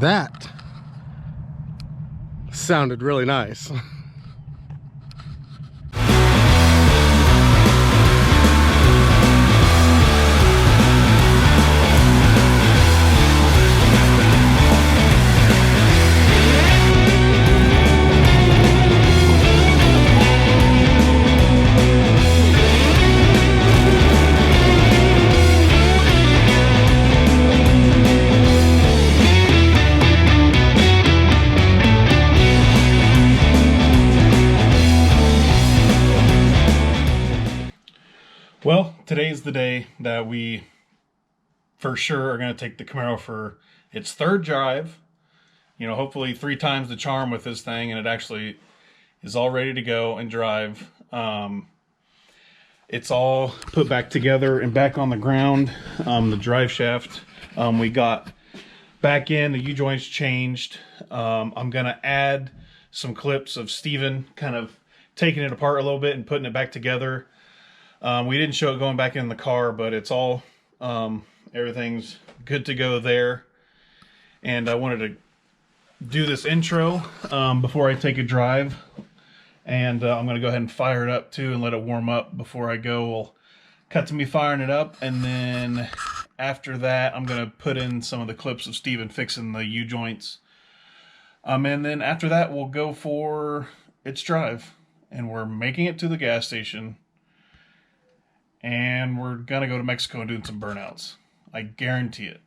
That sounded really nice. Well, today's the day that we for sure are going to take the Camaro for its third drive. You know, hopefully 3 times the charm with this thing, and it actually is all ready to go and drive. It's all put back together and back on the ground. The drive shaft we got back in, the U-joints changed. I'm going to add some clips of Steven kind of taking it apart a little bit and putting it back together. We didn't show it going back in the car, but it's all, everything's good to go there. And I wanted to do this intro before I take a drive. And I'm going to go ahead and fire it up too and let it warm up before I go. We'll cut to me firing it up. And then after that, I'm going to put in some of the clips of Steven fixing the U-joints. And then after that, we'll go for its drive. And we're making it to the gas station. And we're going to go to Mexico and do some burnouts. I guarantee it.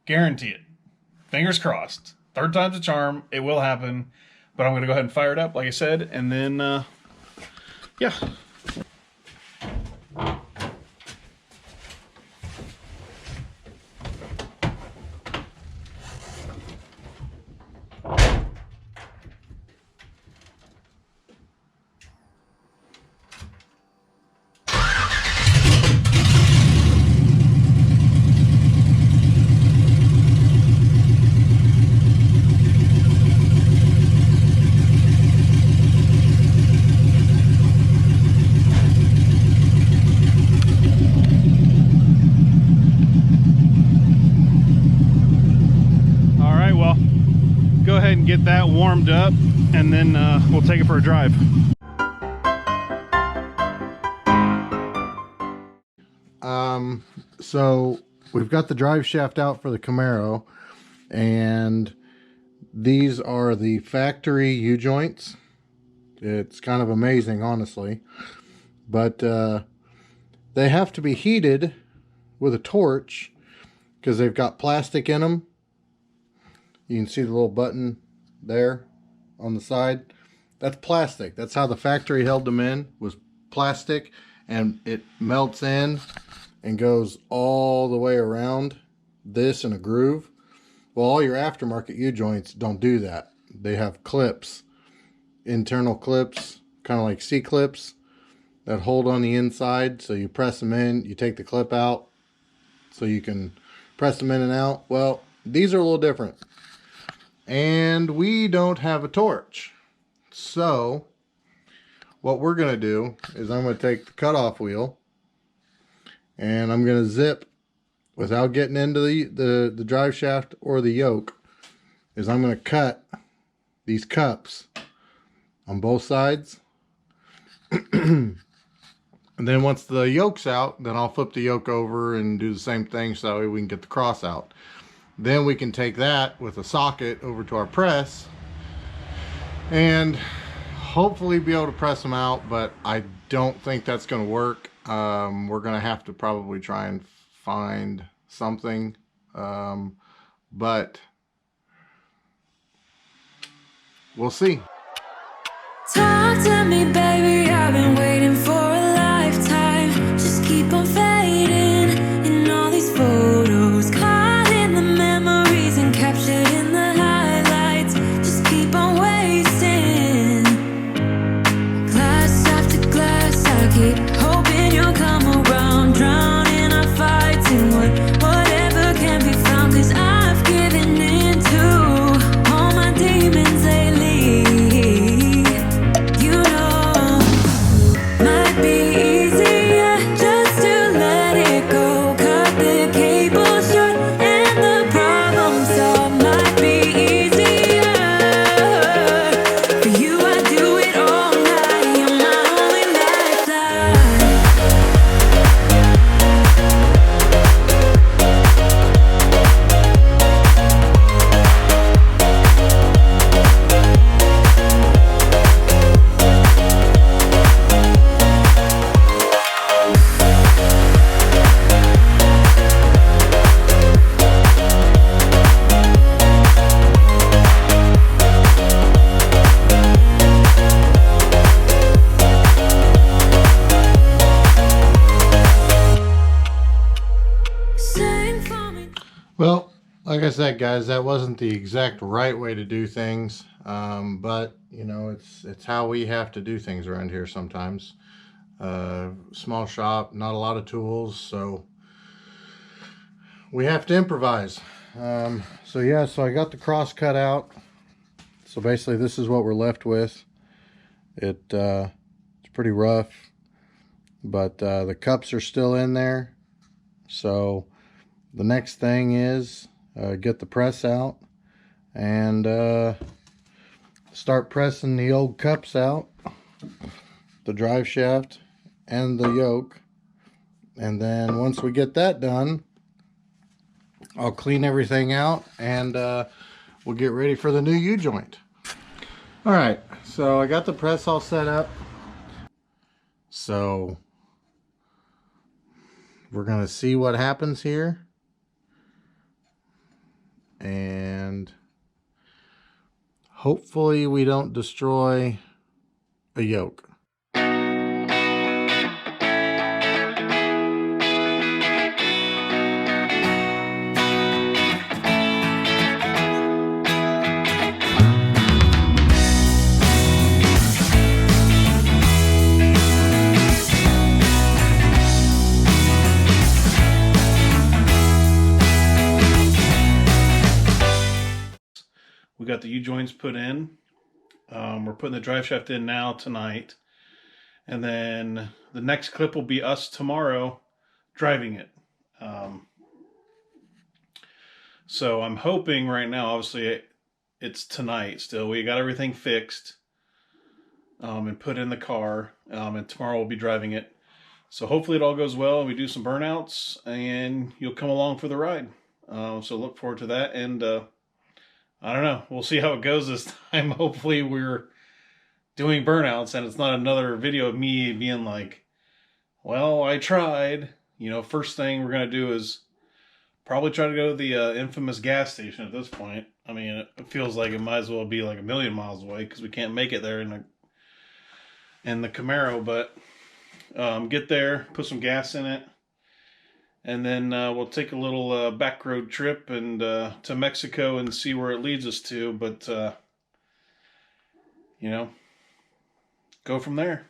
Guarantee it. Fingers crossed. Third time's a charm. It will happen. But I'm going to go ahead and fire it up, like I said. And then, yeah. And get that warmed up, and then we'll take it for a drive. So we've got the drive shaft out for the Camaro, and these are the factory U-joints. It's kind of amazing, honestly, but they have to be heated with a torch because they've got plastic in them. You can see the little button there on the side. That's plastic. That's how the factory held them in, was plastic, and it melts in and goes all the way around this in a groove. Well, all your aftermarket U-joints don't do that. They have clips, internal clips, kind of like C-clips that hold on the inside. So you press them in, you take the clip out so you can press them in and out. Well, these are a little different. And we don't have a torch. So what we're going to do is I'm going to take the cutoff wheel and I'm going to zip, without getting into the drive shaft or the yoke, is I'm going to cut these cups on both sides. And then once the yoke's out, then I'll flip the yoke over and do the same thing so that way we can get the cross out. Then we can take that with a socket over to our press and hopefully be able to press them out, but I don't think that's going to work. We're going to have to probably try and find something, but we'll see. Talk to me, baby, I've been waiting for a lifetime. Just keep on fading in all these photos, caught in the memories and captured in the highlights. Just keep on wasting glass after glass. I keep hoping you'll come around, drowning our fights in whatever can be found, 'cause I've given in to all my demons lately. You know, might be easier just to Well, like I said, guys, that wasn't the exact right way to do things, but you know, it's how we have to do things around here sometimes. Small shop, not a lot of tools, so we have to improvise. So yeah, so I got the cross cut out. So basically, this is what we're left with. It's pretty rough, but the cups are still in there. So the next thing is get the press out and start pressing the old cups out, the drive shaft and the yoke. And then once we get that done, I'll clean everything out and we'll get ready for the new U-joint. All right, so I got the press all set up. So we're gonna see what happens here. And hopefully we don't destroy a yoke. We got the U-joints put in. We're putting the drive shaft in now tonight. And then the next clip will be us tomorrow driving it. So I'm hoping right now, obviously it's tonight still. We got everything fixed and put in the car. And tomorrow we'll be driving it. So hopefully it all goes well and we do some burnouts and you'll come along for the ride. So look forward to that. And I don't know. We'll see how it goes this time. Hopefully we're doing burnouts and it's not another video of me being like, well, I tried. You know, first thing we're going to do is probably try to go to the infamous gas station at this point. I mean, it feels like it might as well be like a million miles away because we can't make it there in the Camaro. But get there, put some gas in it. And then we'll take a little back road trip and to Mexico and see where it leads us to. But, you know, go from there.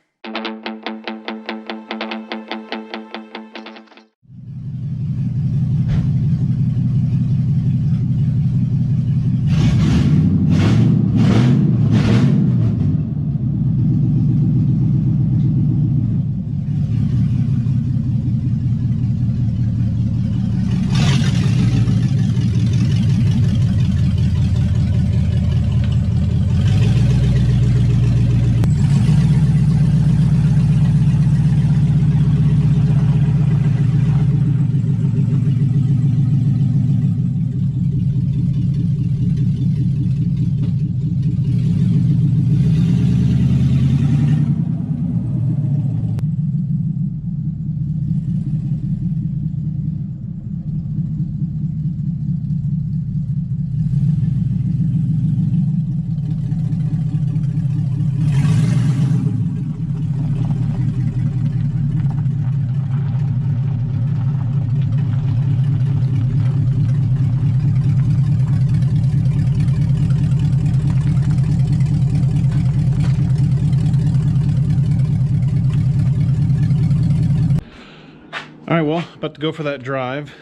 All right, well, about to go for that drive.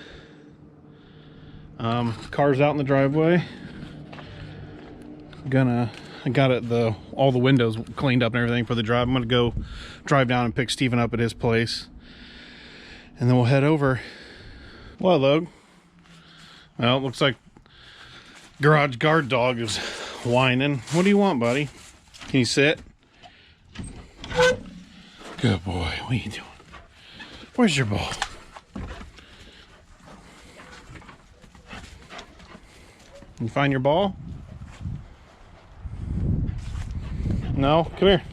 Car's out in the driveway. I got all the windows cleaned up and everything for the drive. I'm gonna go drive down and pick Steven up at his place, and then we'll head over. Well, Logan. Well, it looks like garage guard dog is whining. What do you want, buddy? Can you sit? Good boy. What are you doing? Where's your ball? You find your ball? No? Come here.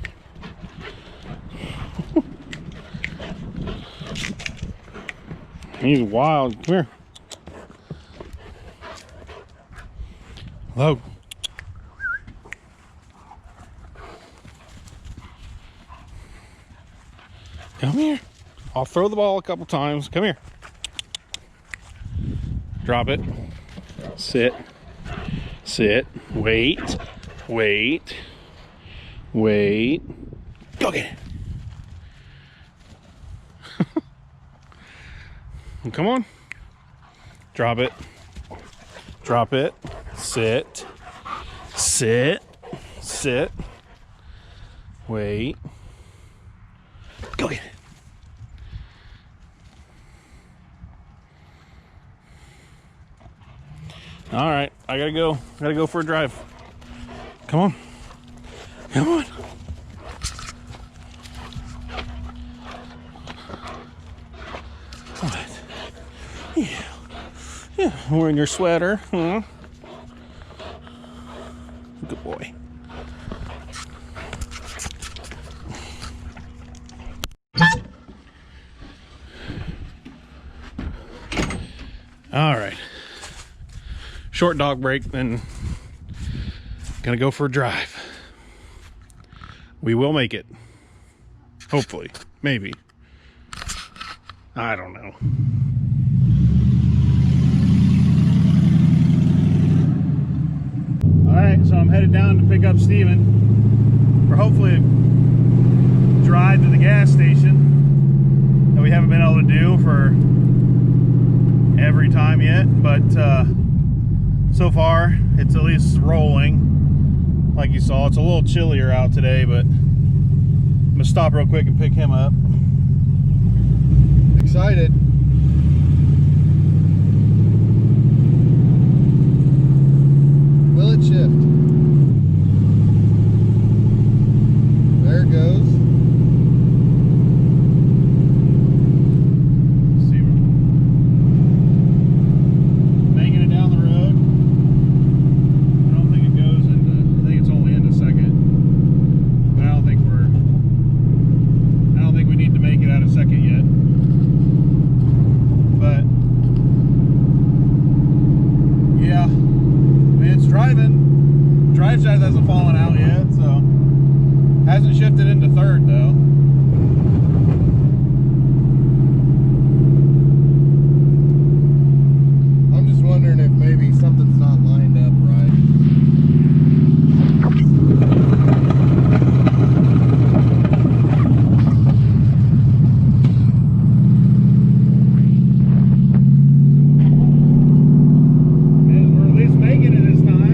He's wild. Come here. Hello. Come here. I'll throw the ball a couple times. Come here. Drop it. Sit. Sit. Wait. Wait. Wait. Go get it. Come on. Drop it. Drop it. Sit. Sit. Sit. Wait. Go get it. All right, I gotta go. Gotta go for a drive. Come on. Come on. What? Yeah. Yeah, wearing your sweater, huh? Good boy. All right. Short dog break, then gonna go for a drive. We will make it. Hopefully. Maybe. I don't know. Alright, so I'm headed down to pick up Steven for hopefully a drive to the gas station that we haven't been able to do for every time yet, but so far it's at least rolling. Like you saw, it's a little chillier out today, but I'm gonna stop real quick and pick him up. Excited. Will it shift? There it goes. Driveshaft hasn't fallen out yet, so hasn't shifted into third though. I'm just wondering if maybe something's not lined up right. We're at least making it this time.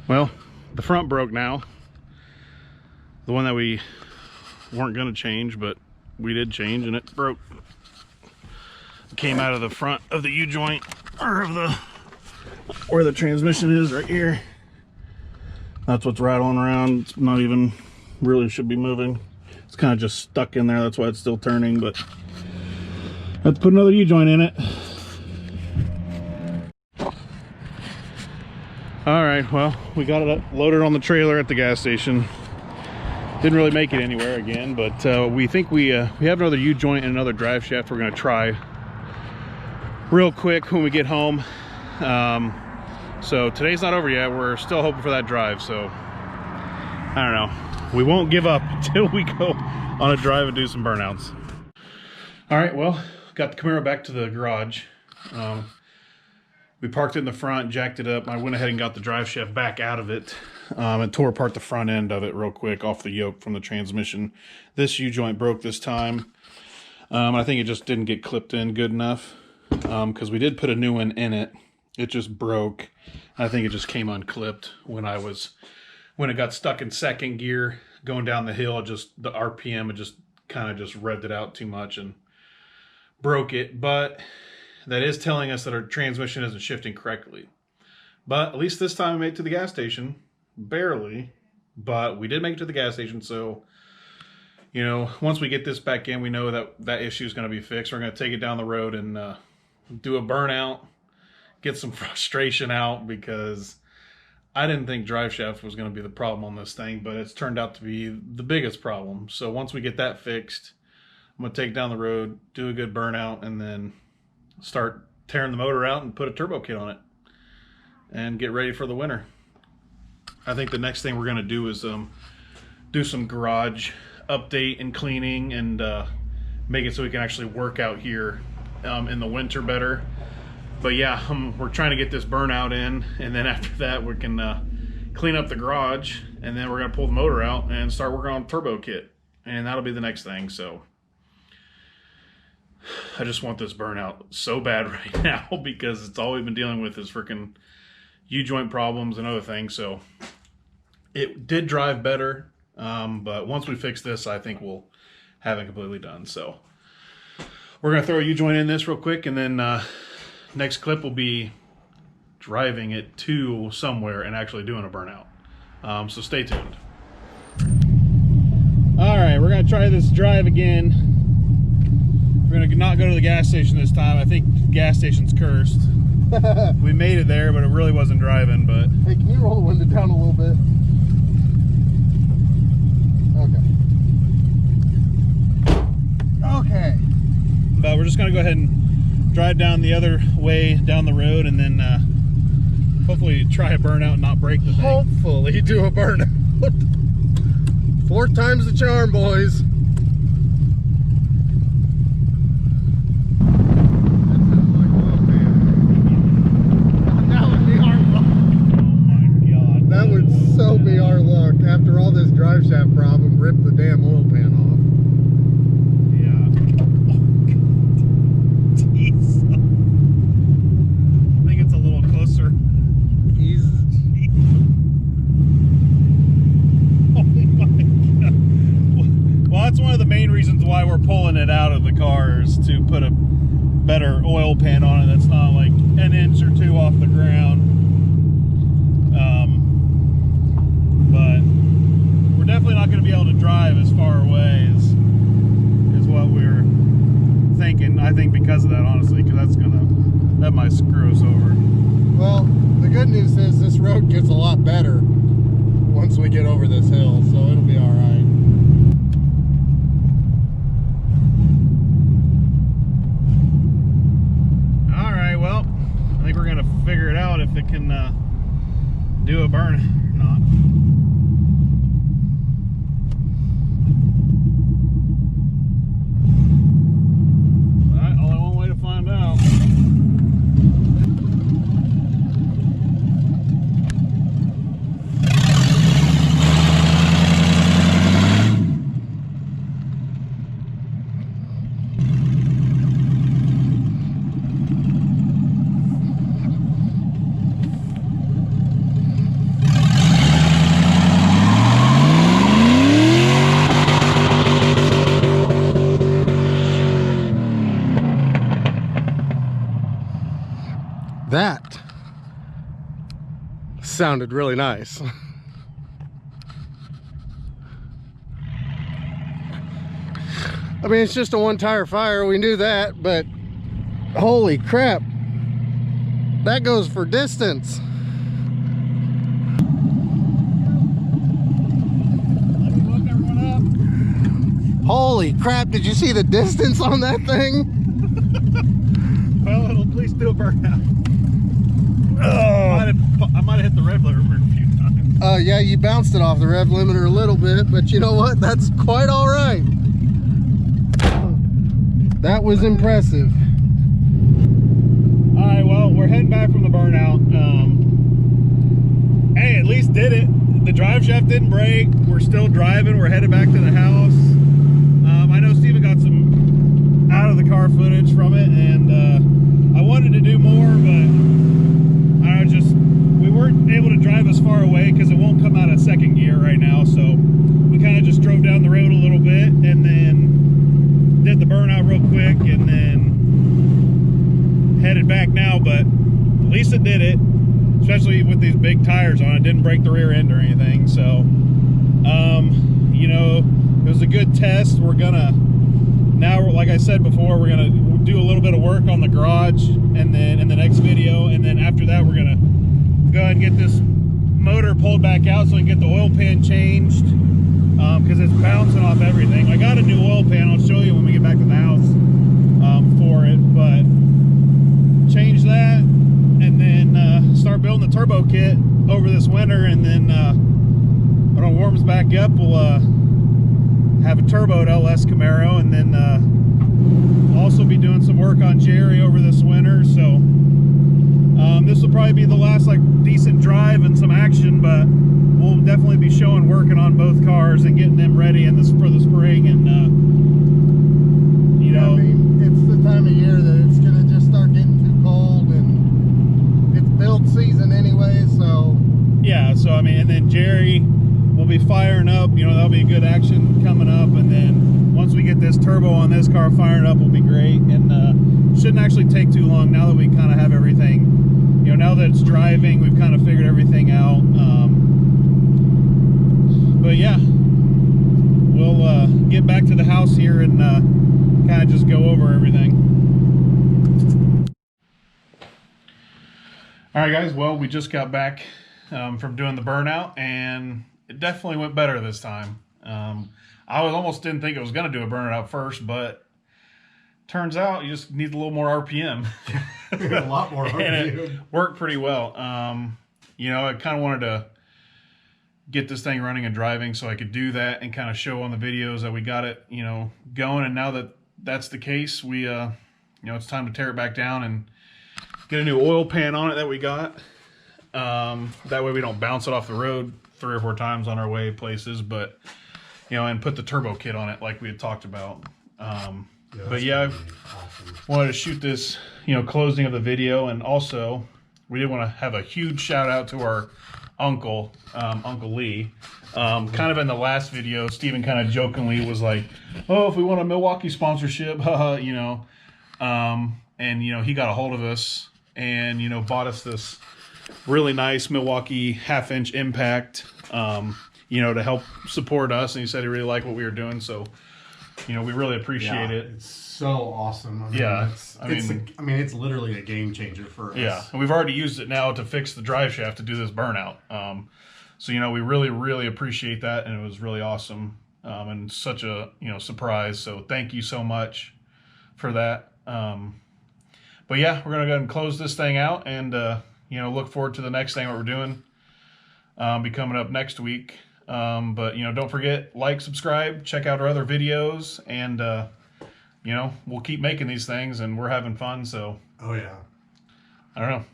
Well, the front broke now. The one that we weren't going to change, but we did change and it broke. It came out of the front of the U-joint, or of the, where the transmission is right here. That's what's rattling around. It's not even, really should be moving. It's kind of just stuck in there. That's why it's still turning, but I have to put another U-joint in it. All right, well, we got it loaded on the trailer at the gas station. Didn't really make it anywhere again, but we think we have another U-joint and another drive shaft we're gonna try real quick when we get home. So today's not over yet. We're still hoping for that drive, so I don't know. We won't give up until we go on a drive and do some burnouts. All right, well, got the Camaro back to the garage. We parked it in the front, jacked it up. I went ahead and got the drive shaft back out of it and tore apart the front end of it real quick off the yoke from the transmission. This U-joint broke this time. I think it just didn't get clipped in good enough because we did put a new one in it. It just broke. I think it just came unclipped when it got stuck in second gear going down the hill. The RPM, it just kind of just revved it out too much and broke it. But that is telling us that our transmission isn't shifting correctly. But at least this time we made it to the gas station. Barely. but we did make it to the gas station. So, you know, once we get this back in, we know that that issue is going to be fixed. We're going to take it down the road and do a burnout, get some frustration out, because I didn't think driveshaft was going to be the problem on this thing, but it's turned out to be the biggest problem. So once we get that fixed, I'm going to take it down the road, do a good burnout, and then start tearing the motor out and put a turbo kit on it and get ready for the winter. I think the next thing we're going to do is do some garage update and cleaning and make it so we can actually work out here in the winter better. But yeah, we're trying to get this burnout in, and then after that we can clean up the garage, and then we're going to pull the motor out and start working on turbo kit, and that'll be the next thing. So I just want this burnout so bad right now, because it's all we've been dealing with is freaking U-joint problems and other things. So it did drive better, but once we fix this, I think we'll have it completely done. So we're going to throw a U-joint in this real quick, and then next clip will be driving it to somewhere and actually doing a burnout. So stay tuned. All right, we're going to try this drive again. We're going to not go to the gas station this time. I think the gas station's cursed. We made it there, but it really wasn't driving. But hey, can you roll the window down a little bit? Okay. Okay. But we're just going to go ahead and drive down the other way down the road, and then hopefully try a burnout and not break the thing. Hopefully do a burnout. 4 times the charm, boys. That would so be our luck. After all this drive shaft problem, rip the damn oil pan off. Yeah. Jeez. I think it's a little closer. He's... Oh my God. Well, that's one of the main reasons why we're pulling it out of the car, is to put a better oil pan on it that's not like an inch or 2 off the ground. But we're definitely not going to be able to drive as far away is what we're thinking. I think because of that, honestly, because that might screw us over. Well, the good news is this road gets a lot better once we get over this hill, so it'll be all right. All right, well, I think we're going to figure it out if it can do a burn or not. That sounded really nice. I mean, it's just a 1-tire fire, we knew that, but holy crap, that goes for distance. Holy crap, did you see the distance on that thing? Well, it'll at least do a burnout. I might have hit the rev limiter a few times. Yeah, you bounced it off the rev limiter a little bit, but you know what? That's quite all right. That was impressive. All right, well, we're heading back from the burnout. Hey, at least did it. The drive shaft didn't break. We're still driving. We're headed back to the house. I know Steven got some out of the car footage from it, and I wanted to do more, but we weren't able to drive as far away because it won't come out of second gear right now. So we kind of just drove down the road a little bit and then did the burnout real quick and then headed back now. But at least it did it. especially with these big tires on it. Didn't break the rear end or anything. So, you know, it was a good test. We're gonna, now, like I said before, we're gonna do a little bit of work on the garage, and then in the next video, and then after that, we're gonna go ahead and get this motor pulled back out so we can get the oil pan changed, because it's bouncing off everything. I got a new oil pan. I'll show you when we get back to the house for it, but change that, and then start building the turbo kit over this winter, and then when it warms back up, we'll have a turboed LS Camaro, and then also be doing some work on Jerry over this winter. So this will probably be the last like decent drive and some action, but we'll definitely be showing working on both cars and getting them ready in this for the spring. And you know, I mean, it's the time of year that it's gonna just start getting too cold, and it's build season anyway, so yeah. So I mean, and then Jerry will be firing up, you know, that'll be a good action coming up, and then once we get this turbo on this car firing up, will be great. And shouldn't actually take too long now that we kind of have everything, you know, now that it's driving, we've kind of figured everything out. But yeah, we'll get back to the house here and kind of just go over everything. All right, guys, well, we just got back from doing the burnout, and it definitely went better this time. I almost didn't think it was going to do a burnout first, but turns out you just need a little more RPM. a lot more RPM. And it worked pretty well. You know, I kind of wanted to get this thing running and driving so I could do that and kind of show on the videos that we got it, you know, going. And now that that's the case, we, you know, it's time to tear it back down and get a new oil pan on it that we got. That way we don't bounce it off the road 3 or 4 times on our way places, but you know, and put the turbo kit on it like we had talked about. But yeah, awesome. Wanted to shoot this, you know, closing of the video, and also we did want to have a huge shout out to our uncle, Uncle Lee. Kind of in the last video, Steven kind of jokingly was like, "Oh, if we want a Milwaukee sponsorship, you know," and you know, he got a hold of us and, you know, bought us this really nice Milwaukee 1/2-inch impact, you know, to help support us. And he said he really liked what we were doing. So, you know, we really appreciate it. It's so awesome. I mean, yeah. I mean, it's literally a game changer for us. Yeah. And we've already used it now to fix the drive shaft to do this burnout. So, you know, we really, really appreciate that. And it was really awesome. And such a, you know, surprise. So thank you so much for that. But yeah, we're going to go ahead and close this thing out, and, you know, look forward to the next thing what we're doing. Be coming up next week. But, you know, don't forget, like, subscribe, check out our other videos, and, you know, we'll keep making these things, and we're having fun. So, oh yeah, I don't know,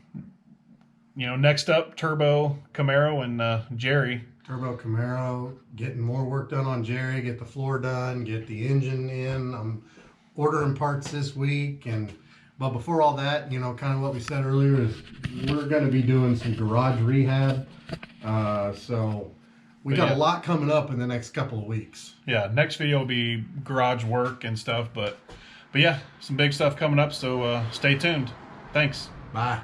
you know, next up, Turbo Camaro and Jerry. Turbo Camaro, getting more work done on Jerry, get the floor done, get the engine in. I'm ordering parts this week, but before all that, you know, kind of what we said earlier is we're going to be doing some garage rehab. So we got a lot coming up in the next couple of weeks. Yeah, next video will be garage work and stuff, but yeah, some big stuff coming up, so stay tuned. Thanks. Bye.